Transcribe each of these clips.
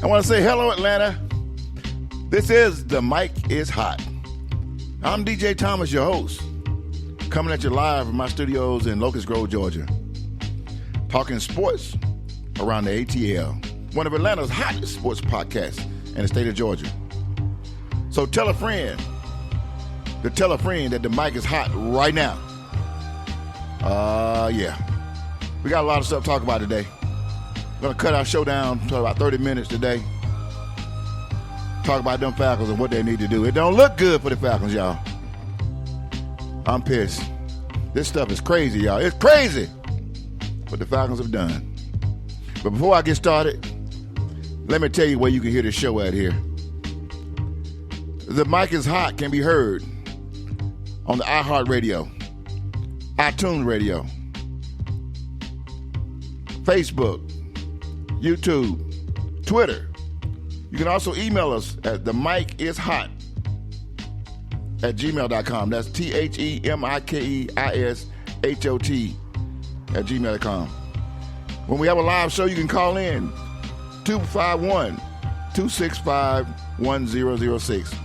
I want to say hello, Atlanta. This is The Mic is Hot. I'm DJ Thomas, your host, coming at you live from my studios in Locust Grove, Georgia, talking sports around the ATL, one of Atlanta's hottest sports podcasts in the state of Georgia. So tell a friend that the mic is hot right now. Yeah. We got a lot of stuff to talk about today. We're going to cut our show down to about 30 minutes today. Talk about them Falcons and what they need to do. It don't look good for the Falcons, y'all. I'm pissed. This stuff is crazy, y'all. It's crazy what the Falcons have done. But before I get started, let me tell you where you can hear the show at here. The Mic is Hot can be heard on the iHeartRadio, iTunes Radio, Facebook, YouTube, Twitter. You can also email us at themikishot@gmail.com. That's THEMIKEISHOT @gmail.com. When we have a live show, you can call in 251-265-1006.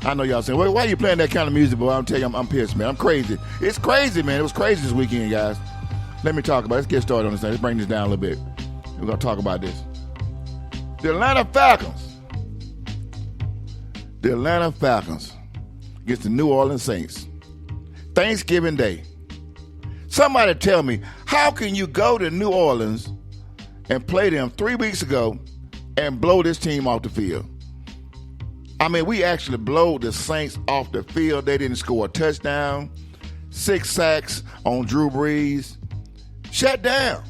I know y'all saying, well, why are you playing that kind of music, boy? I'm telling you, I'm pissed, man. I'm crazy. It's crazy, man. It was crazy this weekend, guys. Let me talk about it. Let's get started on this thing. Let's bring this down a little bit. We're going to talk about this. The Atlanta Falcons against the New Orleans Saints. Thanksgiving Day. Somebody tell me, how can you go to New Orleans and play them 3 weeks ago and blow this team off the field? I mean, we actually blowed the Saints off the field. They didn't score a touchdown. 6 sacks on Drew Brees. Shut down.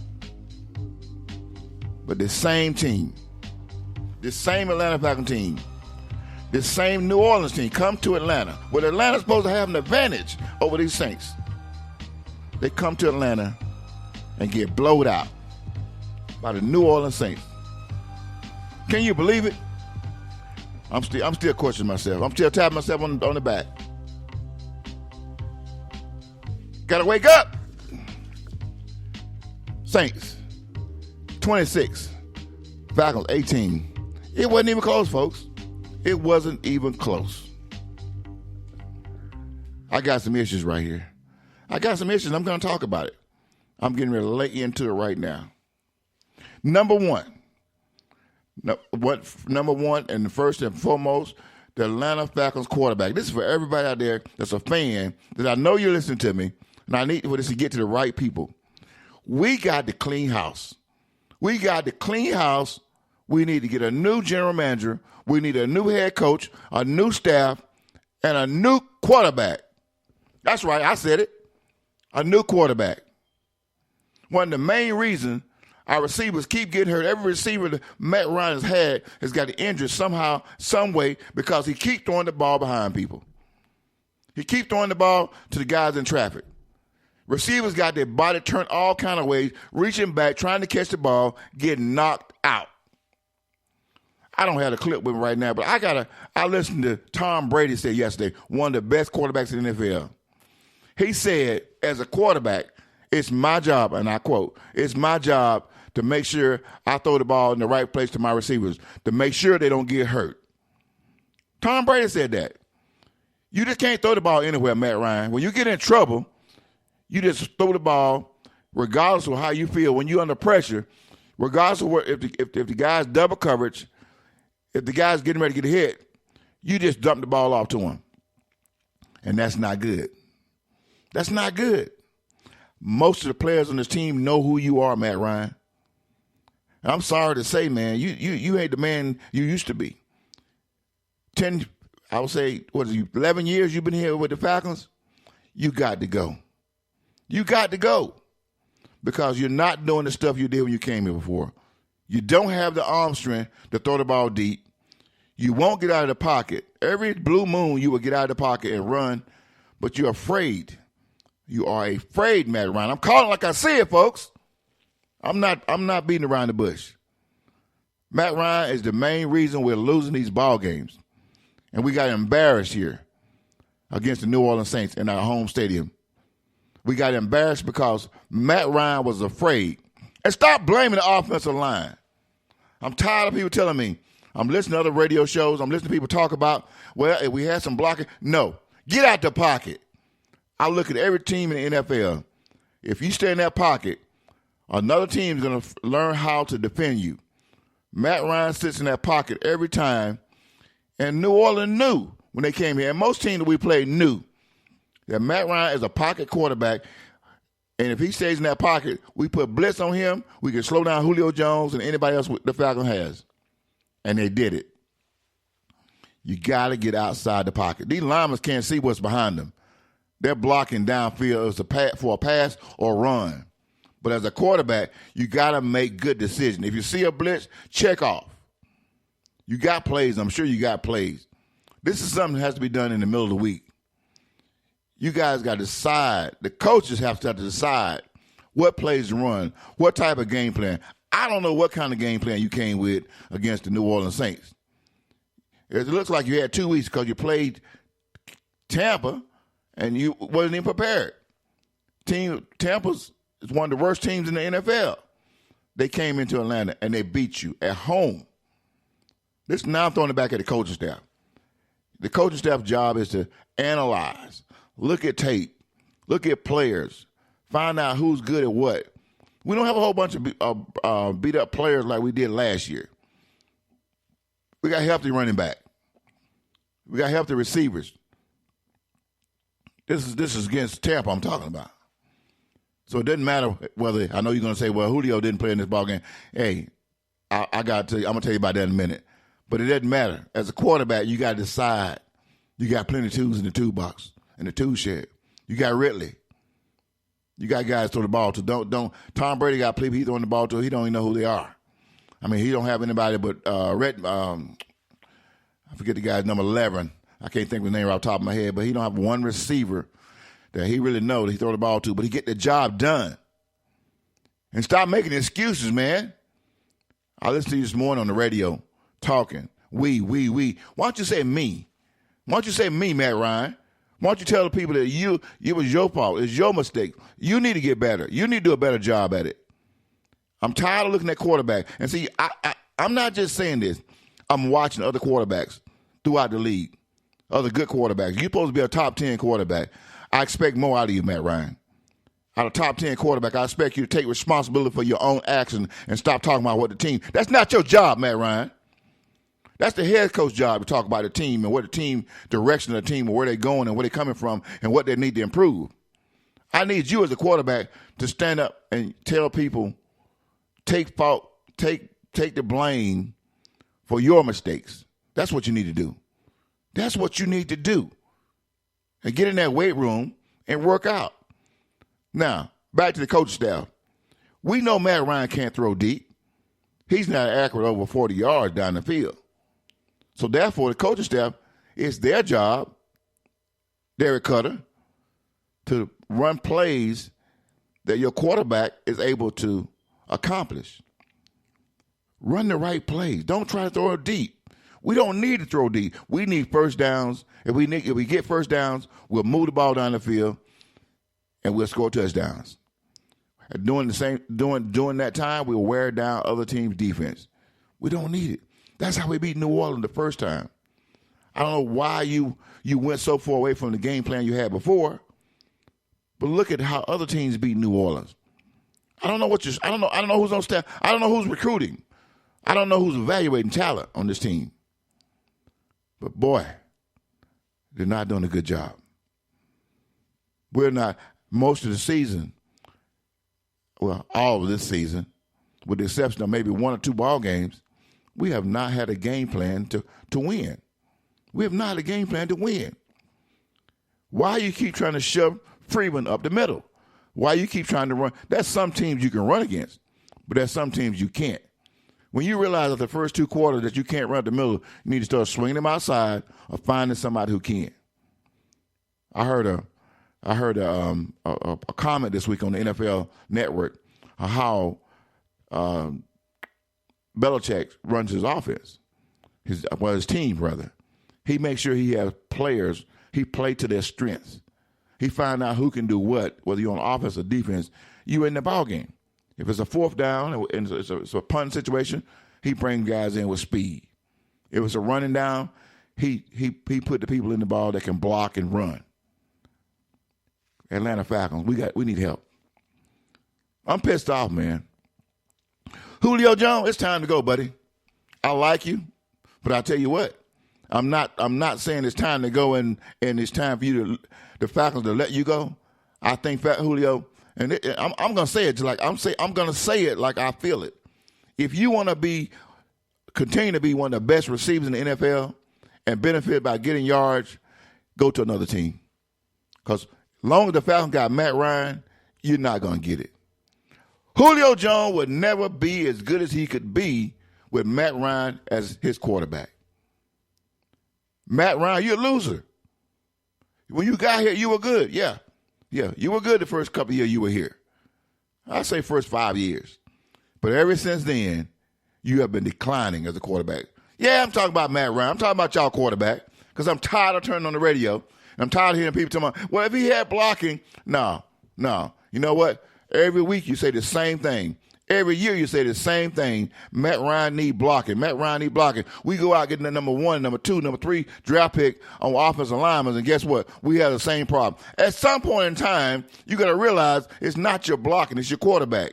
But this same team, this same Atlanta Falcons team, this same New Orleans team come to Atlanta, where Atlanta's supposed to have an advantage over these Saints. They come to Atlanta and get blowed out by the New Orleans Saints. Can you believe it? I'm still questioning myself. I'm still tapping myself on the back. Gotta wake up. Saints, 26. Falcons, 18. It wasn't even close, folks. It wasn't even close. I got some issues right here. I got some issues. I'm going to talk about it. I'm getting ready to lay into it right now. Number one, and first and foremost, the Atlanta Falcons quarterback. This is for everybody out there that's a fan, that I know you're listening to me, and I need for this to get to the right people. We got to clean house. We got to clean house. We need to get a new general manager. We need a new head coach, a new staff, and a new quarterback. That's right, I said it. A new quarterback. One of the main reasons our receivers keep getting hurt. Every receiver that Matt Ryan has had has got injured somehow, some way, because he keeps throwing the ball behind people. He keeps throwing the ball to the guys in traffic. Receivers got their body turned all kind of ways, reaching back, trying to catch the ball, getting knocked out. I don't have the clip with me right now, but I listened to Tom Brady say yesterday, one of the best quarterbacks in the NFL. He said, as a quarterback, it's my job, and I quote, it's my job to make sure I throw the ball in the right place to my receivers, to make sure they don't get hurt. Tom Brady said that. You just can't throw the ball anywhere, Matt Ryan. When you get in trouble, you just throw the ball regardless of how you feel. When you're under pressure, regardless of if the guy's double coverage, if the guy's getting ready to get hit, you just dump the ball off to him. And that's not good. That's not good. Most of the players on this team know who you are, Matt Ryan. And I'm sorry to say, man, you ain't the man you used to be. 11 years you've been here with the Falcons? You got to go. You got to go. Because you're not doing the stuff you did when you came here before. You don't have the arm strength to throw the ball deep. You won't get out of the pocket. Every blue moon you will get out of the pocket and run, but you're afraid. You are afraid, Matt Ryan. I'm calling like I see it, folks. I'm not beating around the bush. Matt Ryan is the main reason we're losing these ball games. And we got embarrassed here against the New Orleans Saints in our home stadium. We got embarrassed because Matt Ryan was afraid. And stop blaming the offensive line. I'm tired of people telling me. I'm listening to other radio shows. I'm listening to people talk about, well, if we had some blocking. No. Get out the pocket. I look at every team in the NFL. If you stay in that pocket, another team is going to learn how to defend you. Matt Ryan sits in that pocket every time, and New Orleans knew when they came here, and most teams that we played knew that Matt Ryan is a pocket quarterback, and if he stays in that pocket, we put blitz on him, we can slow down Julio Jones and anybody else the Falcons has. And they did it. You got to get outside the pocket. These linemen can't see what's behind them. They're blocking downfield for a pass or run. But as a quarterback, you got to make good decisions. If you see a blitz, check off. You got plays. I'm sure you got plays. This is something that has to be done in the middle of the week. You guys got to decide. The coaches have to decide what plays to run, what type of game plan. I don't know what kind of game plan you came with against the New Orleans Saints. It looks like you had 2 weeks because you played Tampa and you wasn't even prepared. Tampa's is one of the worst teams in the NFL. They came into Atlanta and they beat you at home. This now I'm throwing it back at the coaching staff. The coaching staff's job is to analyze, look at tape, look at players, find out who's good at what. We don't have a whole bunch of beat-up players like we did last year. We got healthy running back. We got healthy receivers. This is against Tampa I'm talking about. So it doesn't matter whether, I know you're going to say, well, Julio didn't play in this ballgame. Hey, I got to tell you, I'm going to tell you about that in a minute. But it doesn't matter. As a quarterback, you got to decide. You got plenty of twos in the toolbox, in the tool shed. You got Ridley. You got guys throw the ball to. Don't. Tom Brady got people he throwing the ball to. He don't even know who they are. I mean, he don't have anybody but I forget the guy's number 11. I can't think of his name right off the top of my head, but he don't have one receiver that he really knows that he throw the ball to, but he get the job done. And stop making excuses, man. I listened to you this morning on the radio talking. We. Why don't you say me? Why don't you say me, Matt Ryan? Why don't you tell the people that it was your fault, it's your mistake. You need to get better. You need to do a better job at it. I'm tired of looking at quarterback. And see, I'm not just saying this. I'm watching other quarterbacks throughout the league, other good quarterbacks. You're supposed to be a top 10 quarterback. I expect more out of you, Matt Ryan. Out of top 10 quarterback, I expect you to take responsibility for your own action and stop talking about what the team. That's not your job, Matt Ryan. That's the head coach job to talk about the team and what the team, direction of the team, and where they're going and where they're coming from and what they need to improve. I need you as a quarterback to stand up and tell people, take fault, take the blame for your mistakes. That's what you need to do. That's what you need to do. And get in that weight room and work out. Now, back to the coaching staff. We know Matt Ryan can't throw deep. He's not accurate over 40 yards down the field. So, therefore, the coaching staff, it's their job, Derek Cutter, to run plays that your quarterback is able to accomplish. Run the right plays. Don't try to throw it deep. We don't need to throw deep. We need first downs. If we get first downs, we'll move the ball down the field and we'll score touchdowns. And during that time, we'll wear down other teams' defense. We don't need it. That's how we beat New Orleans the first time. I don't know why you went so far away from the game plan you had before, but look at how other teams beat New Orleans. I don't know who's on staff. I don't know who's recruiting. I don't know who's evaluating talent on this team. But boy, they're not doing a good job. We're not, most of the season, well, all of this season, with the exception of maybe one or two ball games, we have not had a game plan to win. We have not had a game plan to win. Why you keep trying to shove Freeman up the middle? Why you keep trying to run? There's some teams you can run against, but there's some teams you can't. When you realize that the first two quarters that you can't run up the middle, you need to start swinging them outside or finding somebody who can. I heard a comment this week on the NFL Network how Belichick runs his offense, his team rather. He makes sure he has players. He play to their strengths. He find out who can do what, whether you're on offense or defense. You in the ball game. If it's a fourth down and it's a punt situation, he bring guys in with speed. If it's a running down, he put the people in the ball that can block and run. Atlanta Falcons, we need help. I'm pissed off, man. Julio Jones, it's time to go, buddy. I like you, but I tell you what, I'm not saying it's time to go and it's time for you the Falcons to let you go. I think Julio, and I'm gonna say it I'm gonna say it like I feel it. If you want to continue to be one of the best receivers in the NFL and benefit by getting yards, go to another team. Because as long as the Falcons got Matt Ryan, you're not gonna get it. Julio Jones would never be as good as he could be with Matt Ryan as his quarterback. Matt Ryan, you're a loser. When you got here, you were good. Yeah, you were good the first couple of years you were here. I say first 5 years. But ever since then, you have been declining as a quarterback. Yeah, I'm talking about Matt Ryan. I'm talking about y'all quarterback because I'm tired of turning on the radio. And I'm tired of hearing people talking about, well, if he had blocking, no. You know what? Every week you say the same thing. Every year you say the same thing. Matt Ryan need blocking. We go out getting the number 1, number 2, number 3 draft pick on offensive linemen, and guess what? We have the same problem. At some point in time, you got to realize it's not your blocking, it's your quarterback.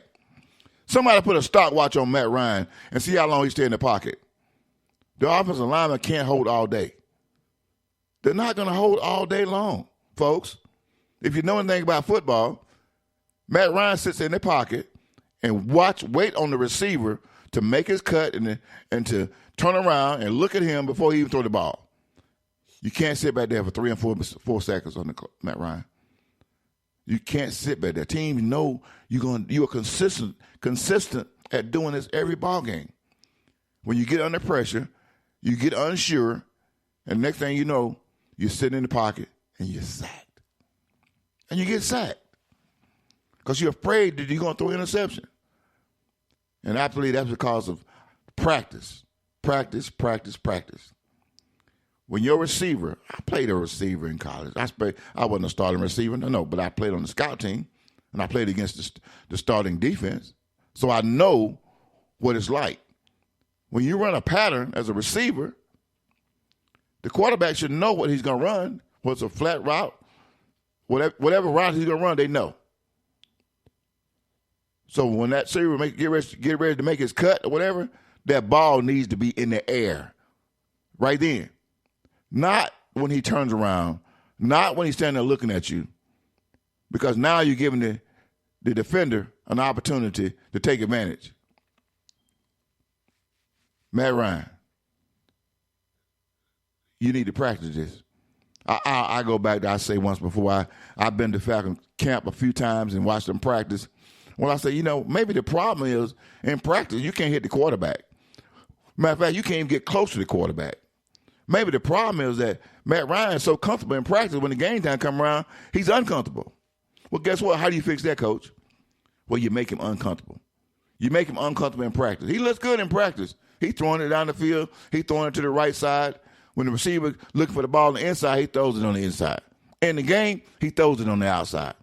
Somebody put a stopwatch on Matt Ryan and see how long he stay in the pocket. The offensive lineman can't hold all day. They're not going to hold all day long, folks. If you know anything about football, Matt Ryan sits in the pocket and wait on the receiver to make his cut and to turn around and look at him before he even throw the ball. You can't sit back there for 3 and 4 seconds on Matt Ryan. You can't sit back there. Teams know you're consistent at doing this every ball game. When you get under pressure, you get unsure, and next thing you know, you're sitting in the pocket and you're sacked. And you get sacked because you're afraid that you're going to throw an interception. And I believe that's because of practice. When your receiver, I played a receiver in college. I wasn't a starting receiver, no, but I played on the scout team, and I played against the starting defense. So I know what it's like. When you run a pattern as a receiver, the quarterback should know what he's going to run, what's a flat route, whatever route he's going to run, they know. So when that receiver get ready to make his cut or whatever, that ball needs to be in the air right then. Not when he turns around, not when he's standing there looking at you, because now you're giving the defender an opportunity to take advantage. Matt Ryan, you need to practice this. I go back to, I say once before, I've been to Falcon camp a few times and watched them practice. When I say, maybe the problem is in practice, you can't hit the quarterback. Matter of fact, you can't even get close to the quarterback. Maybe the problem is that Matt Ryan is so comfortable in practice when the game time comes around, he's uncomfortable. Well, guess what? How do you fix that, Coach? Well, you make him uncomfortable. You make him uncomfortable in practice. He looks good in practice. He's throwing it down the field. He's throwing it to the right side. When the receiver looking for the ball on the inside, he throws it on the inside. In the game, he throws it on the outside.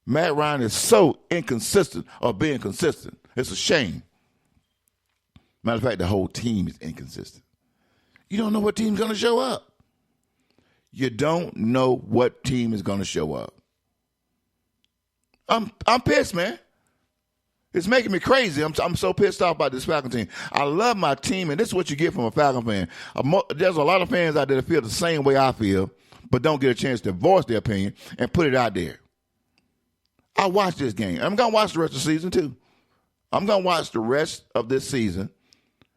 Matt Ryan is so inconsistent of being consistent. It's a shame. Matter of fact, the whole team is inconsistent. You don't know what team's going to show up. You don't know what team is going to show up. I'm pissed, man. It's making me crazy. I'm so pissed off about this Falcon team. I love my team, and this is what you get from a Falcon fan. There's a lot of fans out there that feel the same way I feel, but don't get a chance to voice their opinion and put it out there. I watch this game. I'm going to watch the rest of the season, too. I'm going to watch the rest of this season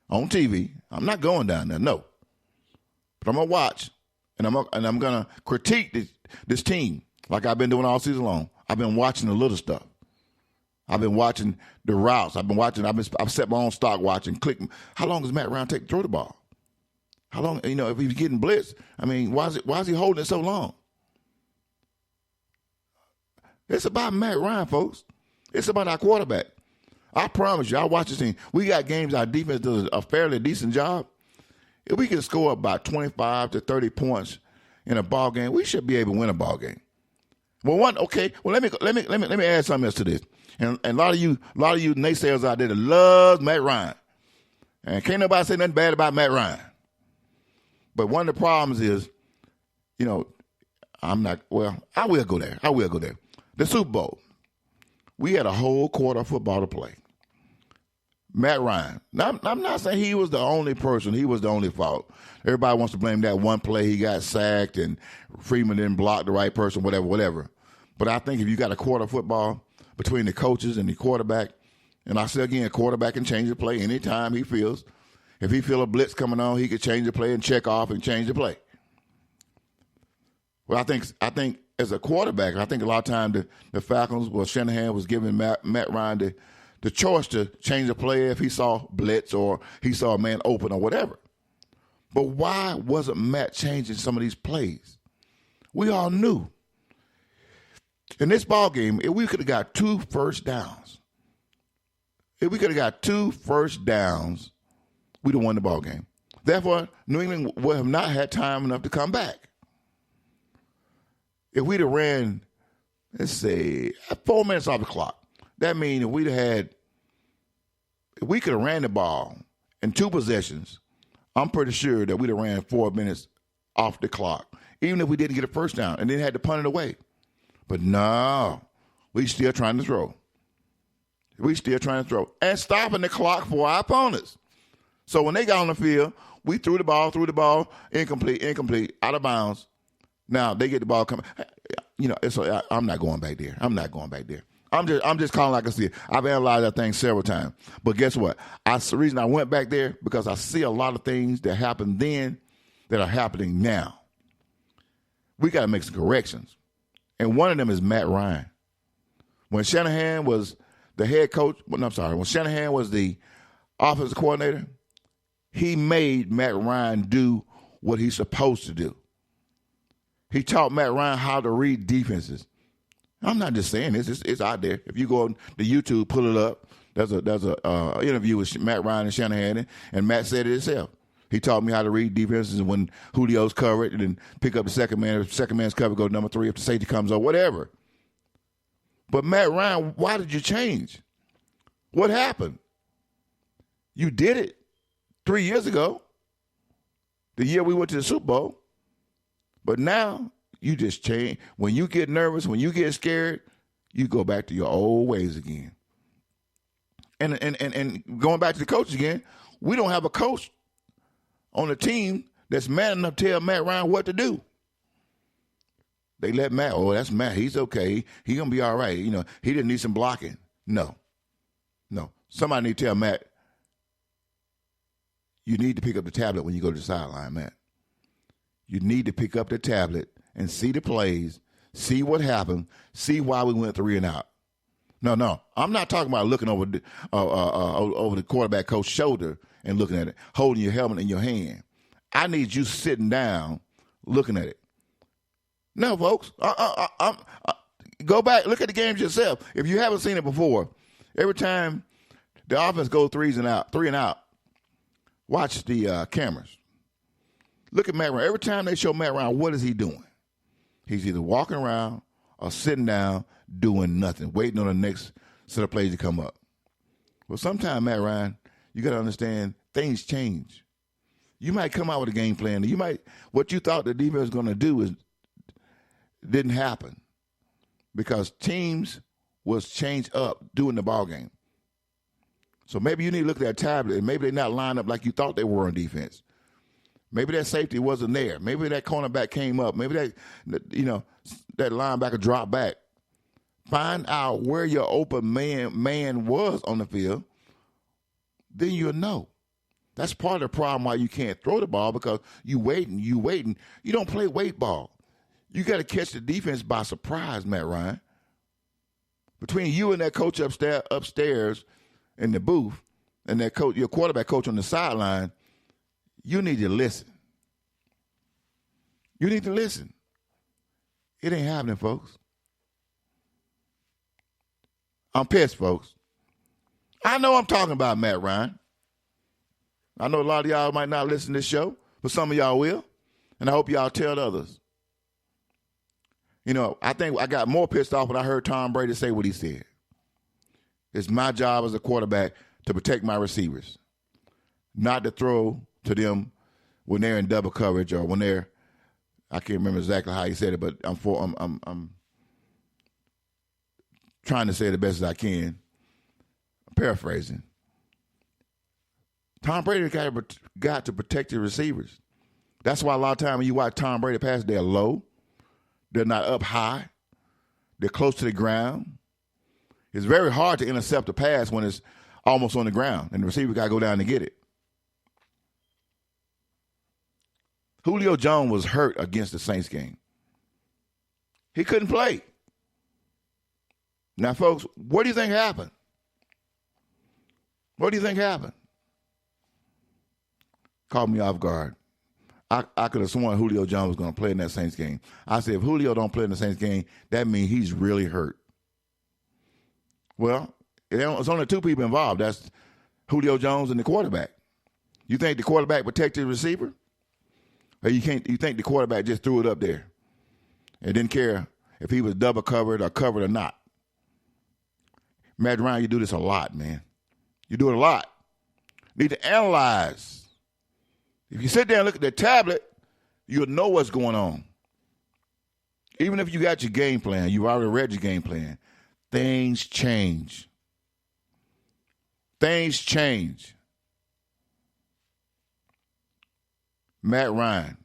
on TV. I'm not going down there, no. But I'm going to watch, and I'm going to critique this team like I've been doing all season long. I've been watching the little stuff. I've been watching the routes. I've set my own stock watch and click. How long does Matt Ryan take to throw the ball? How long, if he's getting blitzed, why is he holding it so long? It's about Matt Ryan, folks. It's about our quarterback. I promise you, I watch this team. We got games our defense does a fairly decent job. If we can score about 25 to 30 points in a ball game, we should be able to win a ball game. Well, let me add something else to this. And a lot of you naysayers out there that love Matt Ryan. And can't nobody say nothing bad about Matt Ryan. But one of the problems is, I will go there. The Super Bowl. We had a whole quarter of football to play. Matt Ryan. Now, I'm not saying he was the only person. He was the only fault. Everybody wants to blame that one play. He got sacked and Freeman didn't block the right person, whatever. But I think if you got a quarter of football between the coaches and the quarterback, and I say again, a quarterback can change the play anytime he feels. If he feel a blitz coming on, he could change the play and check off and change the play. Well, I think as a quarterback, I think a lot of times the Falcons, Shanahan was giving Matt Ryan the choice to change the play if he saw blitz or he saw a man open or whatever. But why wasn't Matt changing some of these plays? We all knew. In this ball game, if we could have got 2 first downs, we'd have won the ball game. Therefore, New England would have not had time enough to come back. If we'd have ran, let's say, 4 minutes off the clock, that means if we could have ran the ball in 2 possessions, I'm pretty sure that we'd have ran 4 minutes off the clock, even if we didn't get a first down and then had to punt it away. But no, we still trying to throw. And stopping the clock for our opponents. So when they got on the field, we threw the ball, incomplete, out of bounds. Now they get the ball coming. I'm not going back there. I'm just calling like I see it. I've analyzed that thing several times. But guess what? The reason I went back there, because I see a lot of things that happened then that are happening now. We got to make some corrections. And one of them is Matt Ryan. When Shanahan was the head coach, when Shanahan was the offensive coordinator, he made Matt Ryan do what he's supposed to do. He taught Matt Ryan how to read defenses. I'm not just saying this; it's out there. If you go on the YouTube, pull it up. There's a interview with Matt Ryan and Shanahan, and Matt said it himself. He taught me how to read defenses when Julio's covered, and then pick up the second man. If the second man's covered, go to number 3. If the safety comes up, whatever. But Matt Ryan, why did you change? What happened? You did it 3 years ago, the year we went to the Super Bowl. But now you just change. When you get nervous, when you get scared, you go back to your old ways again. And going back to the coach again, we don't have a coach on the team that's man enough to tell Matt Ryan what to do. They let Matt, that's Matt. He's okay. He's going to be all right. He didn't need some blocking. No. Somebody need to tell Matt, you need to pick up the tablet when you go to the sideline, Matt. You need to pick up the tablet and see the plays, see what happened, see why we went 3 and out. No. I'm not talking about looking over the quarterback coach's shoulder and looking at it, holding your helmet in your hand. I need you sitting down looking at it. No, folks. Go back, look at the games yourself. If you haven't seen it before, every time the offense goes 3 and out, watch the cameras. Look at Matt Ryan. Every time they show Matt Ryan, what is he doing? He's either walking around or sitting down doing nothing, waiting on the next set of plays to come up. Well, sometimes, Matt Ryan, you got to understand things change. You might come out with a game plan. What you thought the defense was going to do didn't happen because teams was changed up during the ball game. So maybe you need to look at that tablet and maybe they're not lined up like you thought they were on defense. Maybe that safety wasn't there. Maybe that cornerback came up. Maybe that linebacker dropped back. Find out where your open man was on the field. Then you'll know. That's part of the problem why you can't throw the ball because you waiting. You don't play wait ball. You got to catch the defense by surprise, Matt Ryan. Between you and that coach upstairs in the booth and that coach, your quarterback coach on the sideline, you need to listen. You need to listen. It ain't happening, folks. I'm pissed, folks. I know I'm talking about Matt Ryan. I know a lot of y'all might not listen to this show, but some of y'all will. And I hope y'all tell the others. I think I got more pissed off when I heard Tom Brady say what he said. It's my job as a quarterback to protect my receivers. not to throw to them when they're in double coverage or when they're, I can't remember exactly how he said it, but I'm trying to say it the best as I can. I'm paraphrasing. Tom Brady got to protect the receivers. That's why a lot of time when you watch Tom Brady pass, they're low. They're not up high. They're close to the ground. It's very hard to intercept a pass when it's almost on the ground, and the receiver got to go down to get it. Julio Jones was hurt against the Saints game. He couldn't play. Now, folks, what do you think happened? What do you think happened? Caught me off guard. I could have sworn Julio Jones was going to play in that Saints game. I said, if Julio don't play in the Saints game, that means he's really hurt. Well, it's only two people involved. That's Julio Jones and the quarterback. You think the quarterback protected the receiver? Or you think the quarterback just threw it up there and didn't care if he was double covered or not? Matt Ryan, you do this a lot, man. You do it a lot. Need to analyze. If you sit there and look at the tablet, you'll know what's going on. Even if you got your game plan, you've already read your game plan, things change. Things change. Matt Ryan.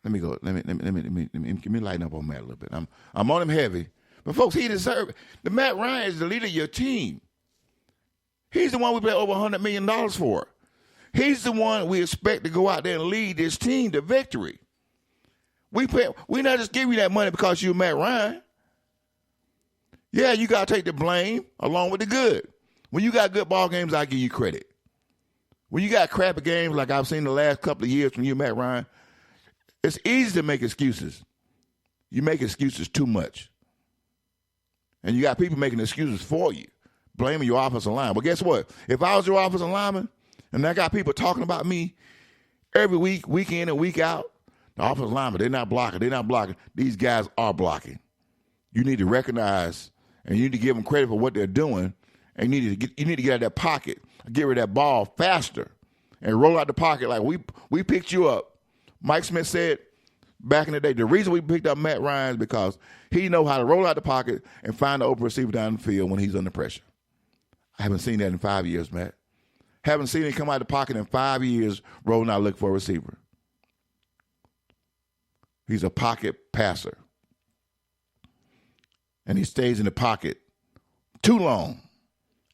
Let me lighten up on Matt a little bit. I'm on him heavy. But folks, he deserves it. The Matt Ryan is the leader of your team. He's the one we paid over $100 million for. He's the one we expect to go out there and lead this team to victory. We not just give you that money because you're Matt Ryan. Yeah, you got to take the blame along with the good. When you got good ball games, I give you credit. When you got crappy games like I've seen the last couple of years from you, Matt Ryan, it's easy to make excuses. You make excuses too much. And you got people making excuses for you, blaming your offensive line. But guess what? If I was your offensive lineman, and I got people talking about me every week, week in and week out, the offensive lineman, they're not blocking. These guys are blocking. You need to recognize and you need to give them credit for what they're doing, and you need to get out of that pocket, get rid of that ball faster, and roll out the pocket like we picked you up. Mike Smith said back in the day, the reason we picked up Matt Ryan is because he knows how to roll out the pocket and find the open receiver down the field when he's under pressure. I haven't seen that in 5 years, Matt. Haven't seen him come out of the pocket in 5 years, rolling out looking for a receiver. He's a pocket passer. And he stays in the pocket too long.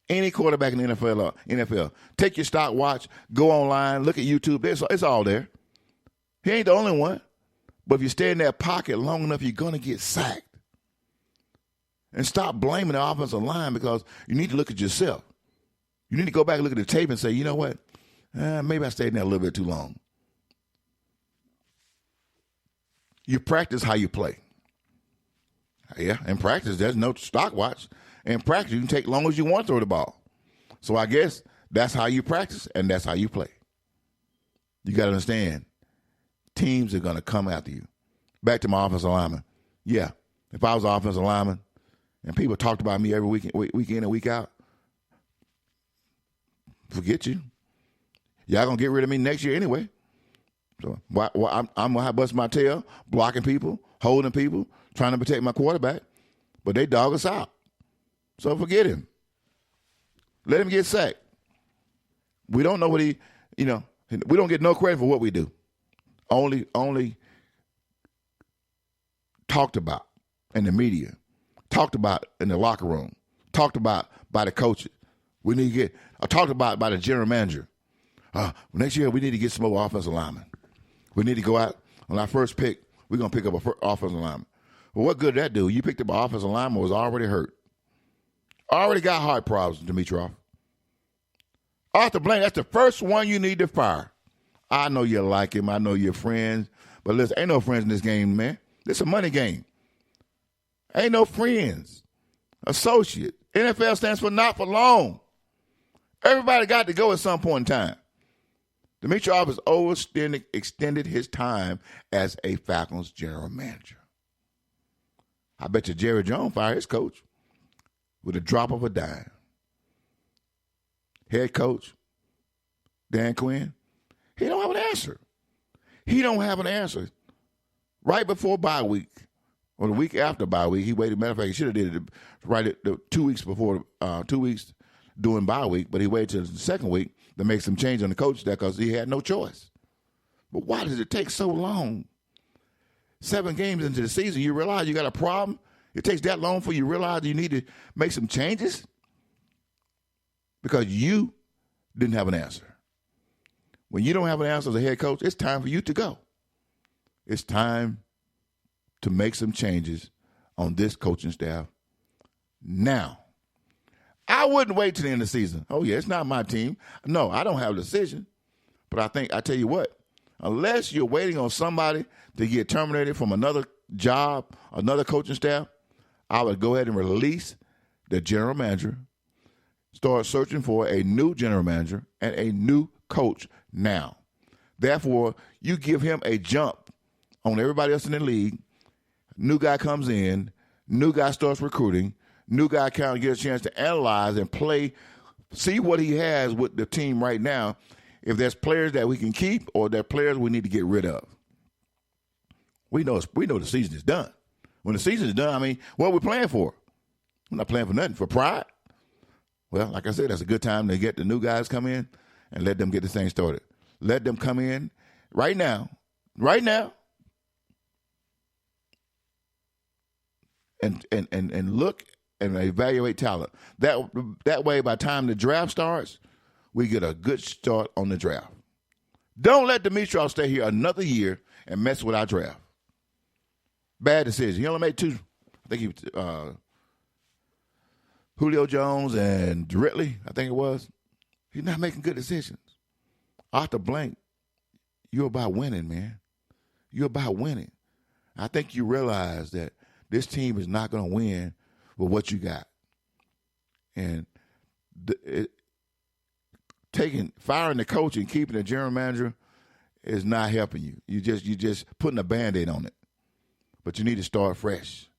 Any quarterback in the NFL. Take your stopwatch, go online, look at YouTube. It's all there. He ain't the only one. But if you stay in that pocket long enough, you're going to get sacked. And stop blaming the offensive line because you need to look at yourself. You need to go back and look at the tape and say, you know what? Maybe I stayed in there a little bit too long. You practice how you play. Yeah, in practice, there's no stopwatch. In practice, you can take as long as you want to throw the ball. So I guess that's how you practice, and that's how you play. You got to understand, teams are going to come after you. Back to my offensive lineman. Yeah, if I was an offensive lineman and people talked about me every week in and week out, forget you. Y'all going to get rid of me next year anyway. So I'm going to bust my tail, blocking people, holding people, trying to protect my quarterback. But they dog us out. So forget him. Let him get sacked. We don't know what we don't get no credit for what we do. Only talked about in the media, talked about in the locker room, talked about by the coaches. We need to get talked about by the general manager. Next year we need to get some more offensive linemen. We need to go out on our first pick. We're gonna pick up an offensive lineman. Well, what good did that do? You picked up an offensive lineman who was already hurt, already got heart problems. Dimitroff. Arthur Blank, that's the first one you need to fire. I know you like him. I know you're friends. But listen, ain't no friends in this game, man. This is a money game. Ain't no friends. Associate. NFL stands for not for long. Everybody got to go at some point in time. Dimitroff has extended his time as a Falcons general manager. I bet you Jerry Jones fired his coach with a drop of a dime. Head coach, Dan Quinn, he don't have an answer. He don't have an answer. Right before bye week, or the week after bye week, he waited. Matter of fact, he should have did it right at 2 weeks before, 2 weeks during bye week, but he waited till the second week to make some change on the coach staff because he had no choice. But why does it take so long? 7 games into the season, you realize you got a problem? It takes that long for you to realize you need to make some changes? Because you didn't have an answer. When you don't have an answer as a head coach, it's time for you to go. It's time to make some changes on this coaching staff now. I wouldn't wait till the end of the season. Oh, yeah, it's not my team. No, I don't have a decision. But I tell you what, unless you're waiting on somebody to get terminated from another job, another coaching staff, I would go ahead and release the general manager, start searching for a new general manager and a new coach now. Therefore, you give him a jump on everybody else in the league. New guy comes in, new guy starts recruiting, new guy kind of gets a chance to analyze and play, see what he has with the team right now, if there's players that we can keep or there are players we need to get rid of. We know the season is done. When the season is done, I mean, what are we playing for? We're not playing for nothing, for pride. Well, like I said, that's a good time to get the new guys come in and let them get the thing started. Let them come in right now, and look and evaluate talent. That way, by the time the draft starts, we get a good start on the draft. Don't let Dimitrov stay here another year and mess with our draft. Bad decision. He only made 2. I think he Julio Jones and Ridley, I think it was. He's not making good decisions. Arthur Blank, you're about winning, man. You're about winning. I think you realize that this team is not going to win with what you got. And firing the coach and keeping the general manager is not helping you. You just putting a Band-Aid on it. But you need to start fresh,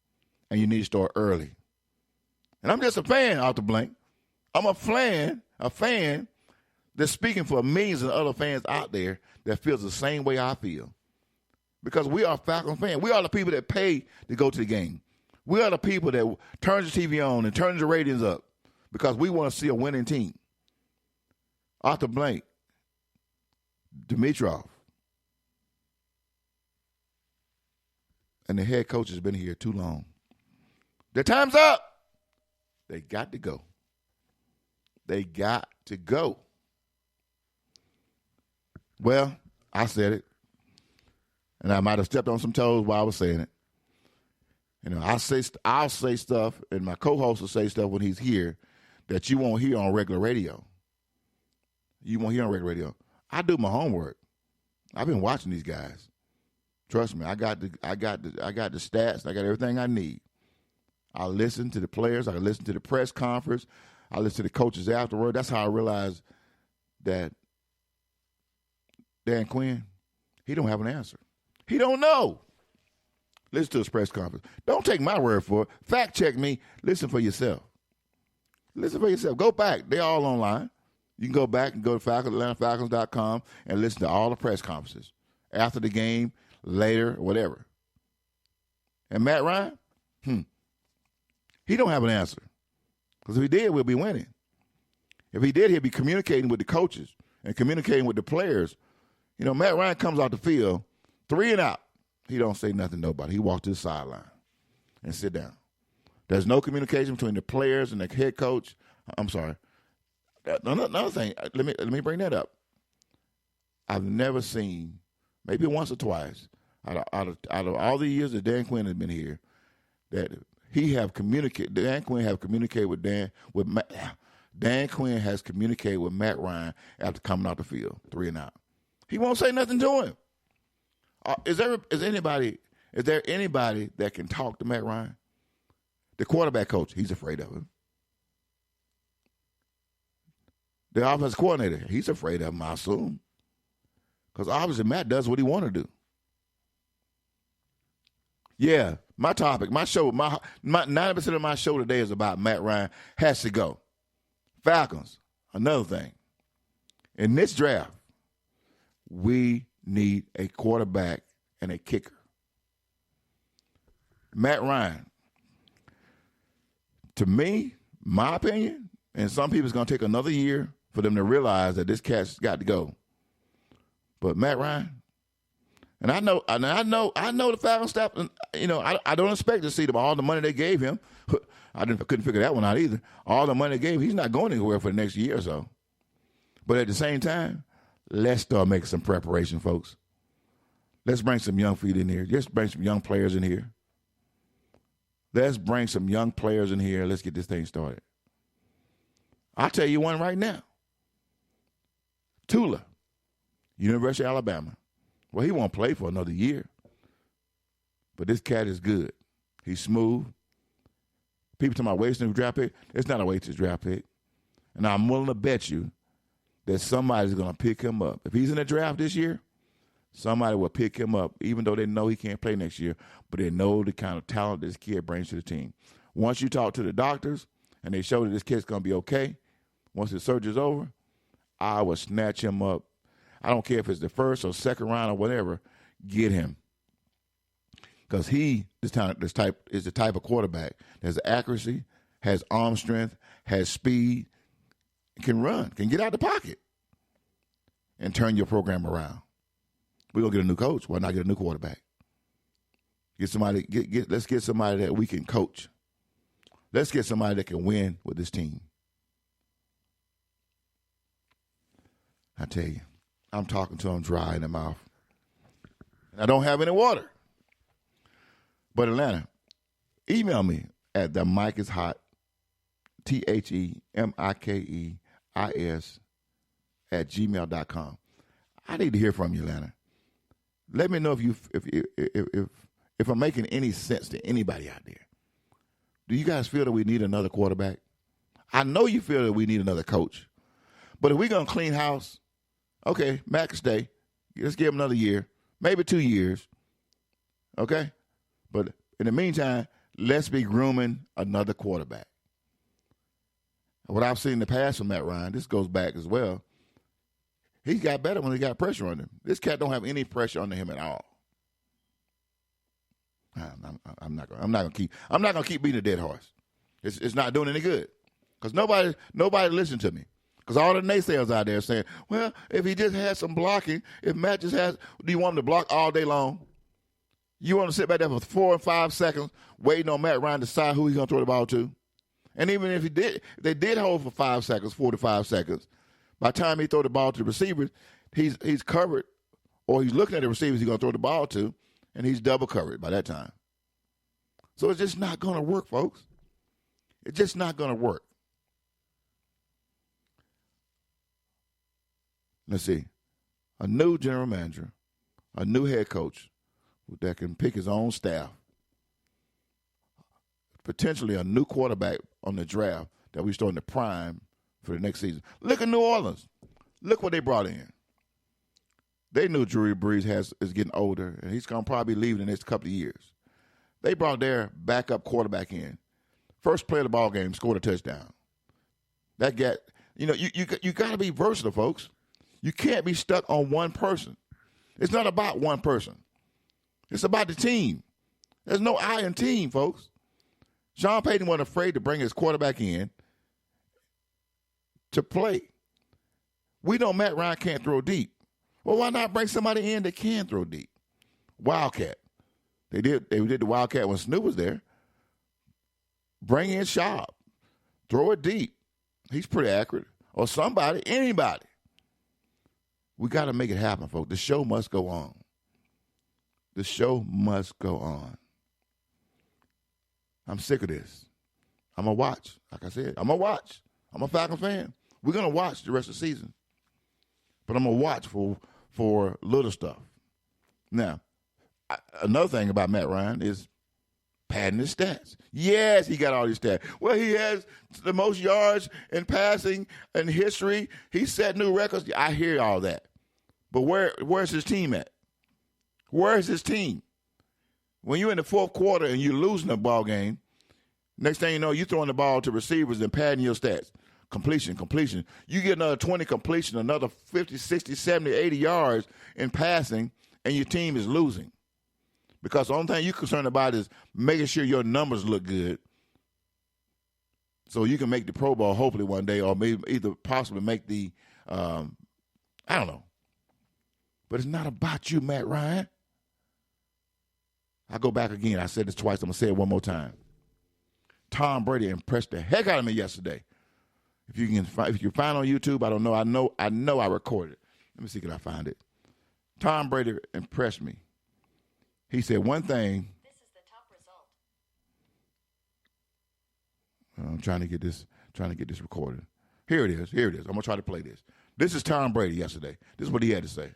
and you need to start early. And I'm just a fan, Arthur Blank. I'm a fan that's speaking for millions of other fans out there that feels the same way I feel. Because we are Falcon fans. We are the people that pay to go to the game. We are the people that turns the TV on and turns the ratings up because we want to see a winning team. Arthur Blank, Dimitrov, and the head coach has been here too long. Their time's up. They got to go. They got to go. Well, I said it, and I might have stepped on some toes while I was saying it. You know, I'll say stuff, and my co-host will say stuff when he's here that you won't hear on regular radio. You won't hear on regular radio. I do my homework. I've been watching these guys. Trust me, I got the stats. I got everything I need. I listen to the players. I listen to the press conference. I listen to the coaches afterward. That's how I realized that Dan Quinn, he don't have an answer. He don't know. Listen to his press conference. Don't take my word for it. Fact check me. Listen for yourself. Listen for yourself. Go back. They're all online. You can go back and go to AtlantaFalcons.com and listen to all the press conferences after the game, later, whatever. And Matt Ryan, he don't have an answer. Because if he did, we'll be winning. If he did, he'd be communicating with the coaches and communicating with the players. You know, Matt Ryan comes out the field, 3 and out. He don't say nothing to nobody. He walks to the sideline and sit down. There's no communication between the players and the head coach. I'm sorry. Another thing, let me bring that up. I've never seen, maybe once or twice, out of all the years that Dan Quinn has been here, that Dan Quinn have communicated with Dan Quinn has communicated with Matt Ryan after coming out the field, 3 and out. He won't say nothing to him. Is there anybody that can talk to Matt Ryan? The quarterback coach, he's afraid of him. The offensive coordinator, he's afraid of him, I assume. Because obviously Matt does what he want to do. Yeah, my topic, my show, my 90% of my show today is about Matt Ryan has to go. Falcons, another thing. In this draft, we need a quarterback and a kicker. Matt Ryan, to me, my opinion, and some people, it's going to take another year for them to realize that this cat's got to go. But Matt Ryan, and I know the Falcons staff. I don't expect to see them all the money they gave him. I couldn't figure that one out either. All the money they gave, he's not going anywhere for the next year or so. But at the same time, let's start making some preparation, folks. Let's bring some young feet in here. Let's bring some young players in here. Let's bring some young players in here. Let's get this thing started. I'll tell you one right now. Tula, University of Alabama. Well, he won't play for another year. But this cat is good. He's smooth. People talking about wasting his draft pick. It's not a wasted draft pick. And I'm willing to bet you that somebody's going to pick him up. If he's in the draft this year, somebody will pick him up, even though they know he can't play next year, but they know the kind of talent this kid brings to the team. Once you talk to the doctors and they show that this kid's going to be okay, once the surgery's over, I will snatch him up. I don't care if it's the first or second round or whatever, get him. Because this type is the type of quarterback that has accuracy, has arm strength, has speed, can run, can get out the pocket, and turn your program around. We're going to get a new coach. Why not get a new quarterback? Let's get somebody that we can coach. Let's get somebody that can win with this team. I tell you, I'm talking to them dry in the mouth. And I don't have any water. But Atlanta, email me at the mic is hot, THEMIKEIS @gmail.com. I need to hear from you, Atlanta. Let me know if I'm making any sense to anybody out there. Do you guys feel that we need another quarterback? I know you feel that we need another coach. But if we're going to clean house, okay, Matt can stay. Let's give him another year, maybe 2 years. Okay? But in the meantime, let's be grooming another quarterback. What I've seen in the past from Matt Ryan, this goes back as well. He got better when he got pressure on him. This cat don't have any pressure on him at all. I'm not gonna keep beating a dead horse. It's not doing any good because nobody listened to me. Because all the naysayers out there saying, well, if he just had some blocking, if Matt just has, do you want him to block all day long? You want to sit back there for 4 or 5 seconds waiting on Matt Ryan to decide who he's going to throw the ball to? And even if they did hold for 5 seconds, 4 to 5 seconds, by the time he throw the ball to the receivers, he's covered, or he's looking at the receivers he's going to throw the ball to, and he's double covered by that time. So it's just not going to work, folks. It's just not going to work. Let's see. A new general manager, a new head coach that can pick his own staff, potentially a new quarterback on the draft that we're starting to prime for the next season. Look at New Orleans. Look what they brought in. They knew Drew Brees is getting older, and he's going to probably leave in the next couple of years. They brought their backup quarterback in. First play of the ball game, scored a touchdown. That got, you got to be versatile, folks. You can't be stuck on one person. It's not about one person. It's about the team. There's no I in team, folks. Sean Payton wasn't afraid to bring his quarterback in to play. We know Matt Ryan can't throw deep. Well, why not bring somebody in that can throw deep? Wildcat. They did the Wildcat when Snoop was there. Bring in Schaub. Throw it deep. He's pretty accurate. Or somebody, anybody. We got to make it happen, folks. The show must go on. The show must go on. I'm sick of this. I'm going to watch. Like I said, I'm going to watch. I'm a Falcon fan. We're going to watch the rest of the season. But I'm going to watch for little stuff. Now, another thing about Matt Ryan is padding his stats. Yes, he got all these stats. Well, he has the most yards in passing in history. He set new records. I hear all that. But where's his team at? Where's his team? When you're in the fourth quarter and you're losing a ball game, next thing you know, you're throwing the ball to receivers and padding your stats. completion. You get another 20 completion, another 50, 60, 70, 80 yards in passing, and your team is losing. Because the only thing you're concerned about is making sure your numbers look good so you can make the Pro Bowl hopefully one day, or maybe either possibly make the, I don't know. But it's not about you, Matt Ryan. I go back again. I said this twice. I'm going to say it one more time. Tom Brady impressed the heck out of me yesterday. If you can find on YouTube, I don't know. I know I recorded it. Let me see if I find it. Tom Brady impressed me. He said one thing. This is the top result. I'm trying to get this recorded. Here it is. I'm gonna try to play this. This is Tom Brady yesterday. This is what he had to say.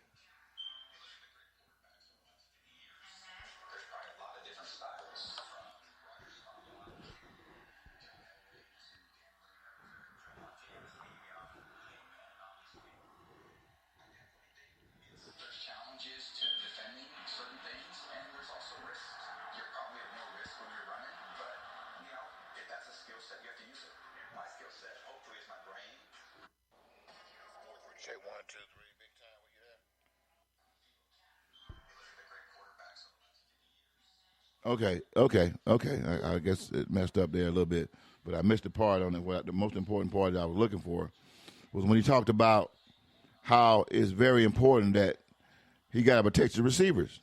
Say 1, 2, 3, big time. We get that. Okay. I guess it messed up there a little bit, but I missed the part on it. What the most important part that I was looking for was when he talked about how it's very important that he got to protect the receivers.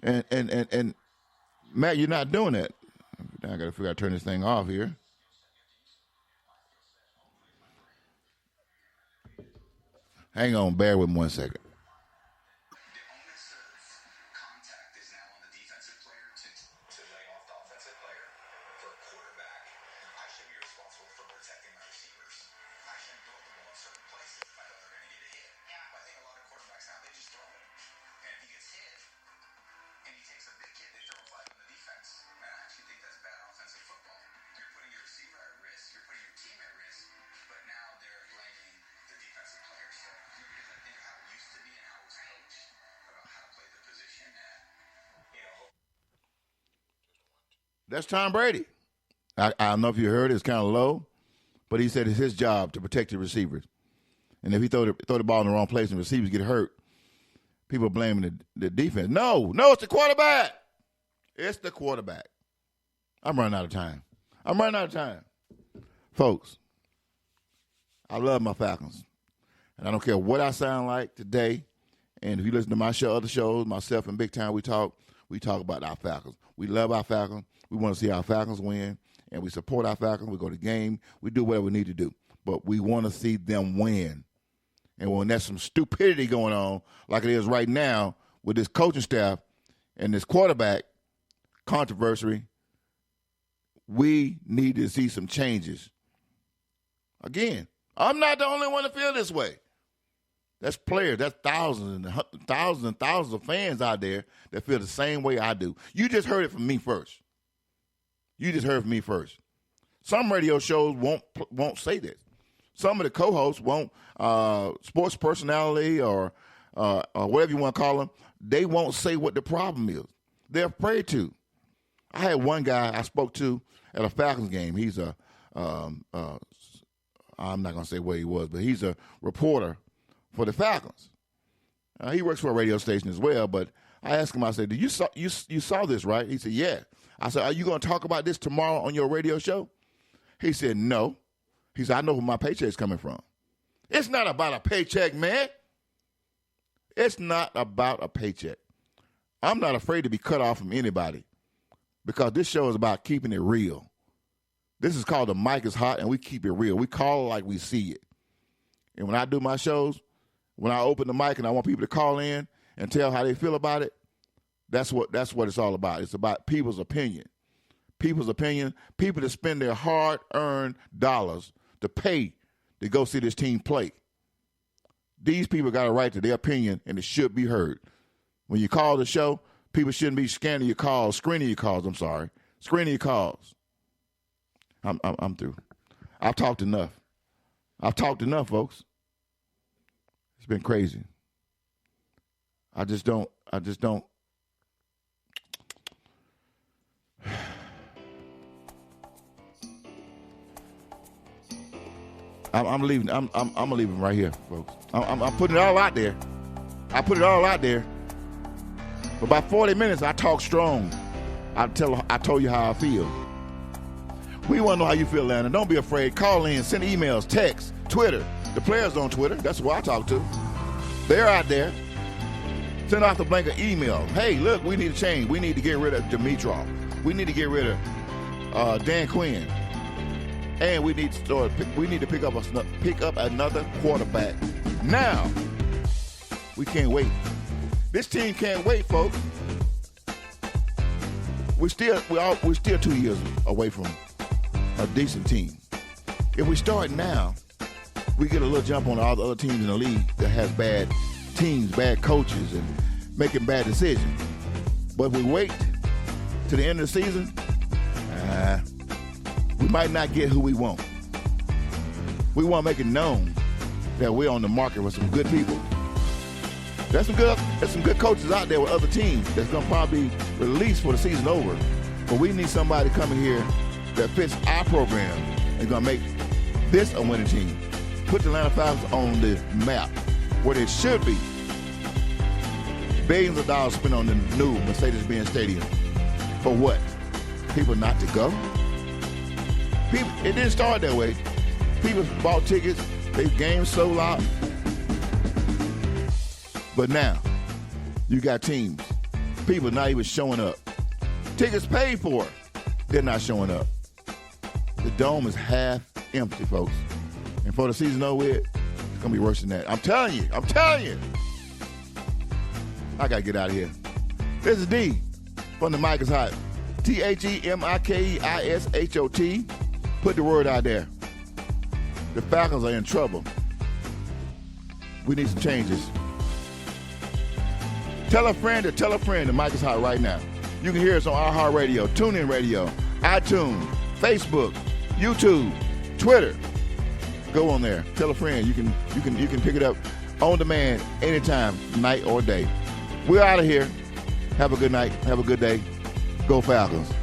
And Matt, you're not doing that. Now I got to figure out how to turn this thing off here. Hang on, bear with me 1 second. That's Tom Brady. I don't know if you heard it. It's kind of low, but he said it's his job to protect the receivers. And if he throw the ball in the wrong place and receivers get hurt, people are blaming the defense. No, it's the quarterback. It's the quarterback. I'm running out of time. Folks, I love my Falcons. And I don't care what I sound like today. And if you listen to my other shows, myself and Big Time, we talk about our Falcons. We love our Falcons. We want to see our Falcons win, and we support our Falcons. We go to game. We do whatever we need to do. But we want to see them win. And when there's some stupidity going on, like it is right now with this coaching staff and this quarterback controversy, we need to see some changes. Again, I'm not the only one to feel this way. That's players. That's thousands and thousands of fans out there that feel the same way I do. You just heard it from me first. Some radio shows won't say this. Some of the co-hosts won't, sports personality or whatever you want to call them, they won't say what the problem is. They're afraid to. I had one guy I spoke to at a Falcons game. He's I'm not going to say where he was, but he's a reporter for the Falcons. He works for a radio station as well, but I asked him, I said, you saw this, right? He said, yeah. I said, are you going to talk about this tomorrow on your radio show? He said, no. He said, I know where my paycheck's coming from. It's not about a paycheck, man. It's not about a paycheck. I'm not afraid to be cut off from anybody because this show is about keeping it real. This is called The Mic is Hot, and we keep it real. We call it like we see it. And when I do my shows, when I open the mic and I want people to call in and tell how they feel about it, that's what it's all about. It's about people's opinion. People's opinion, people that spend their hard-earned dollars to pay to go see this team play. These people got a right to their opinion, and it should be heard. When you call the show, people shouldn't be screening your calls, screening your calls, I'm through. I've talked enough, folks. It's been crazy. I just don't. I'm leaving. I'm leaving right here, folks. I'm putting it all out there. I put it all out there. For about 40 minutes, I talk strong. I told you how I feel. We want to know how you feel, Atlanta. Don't be afraid. Call in, send emails, text, Twitter. The players on Twitter. That's who I talk to. They're out there. Send out the blanket email. Hey, look, we need to change. We need to get rid of Dimitrov. We need to get rid of Dan Quinn. And we need to pick up another quarterback. Now, we can't wait. This team can't wait, folks. We're still 2 years away from a decent team. If we start now, we get a little jump on all the other teams in the league that has bad teams, bad coaches, and making bad decisions. But if we wait to the end of the season, we might not get who we want. We want to make it known that we're on the market with some good people. There's some good coaches out there with other teams that's going to probably be released for the season over. But we need somebody coming here that fits our program and going to make this a winning team. Put the Atlanta Falcons on the map where they should be. Billions of dollars spent on the new Mercedes-Benz Stadium. For what? People not to go? It didn't start that way. People bought tickets. They games sold out. But now, you got teams. People not even showing up. Tickets paid for. They're not showing up. The dome is half empty, folks. And for the season over with, it's going to be worse than that. I'm telling you. I got to get out of here. This is D from the Mic is Hot. TheMikishot. Put the word out there. The Falcons are in trouble. We need some changes. Tell a friend to tell a friend the Mic is Hot right now. You can hear us on iHeartRadio, TuneIn Radio, iTunes, Facebook, YouTube, Twitter. Go on there. Tell a friend. You can pick it up on demand anytime, night or day. We're out of here. Have a good night. Have a good day. Go Falcons.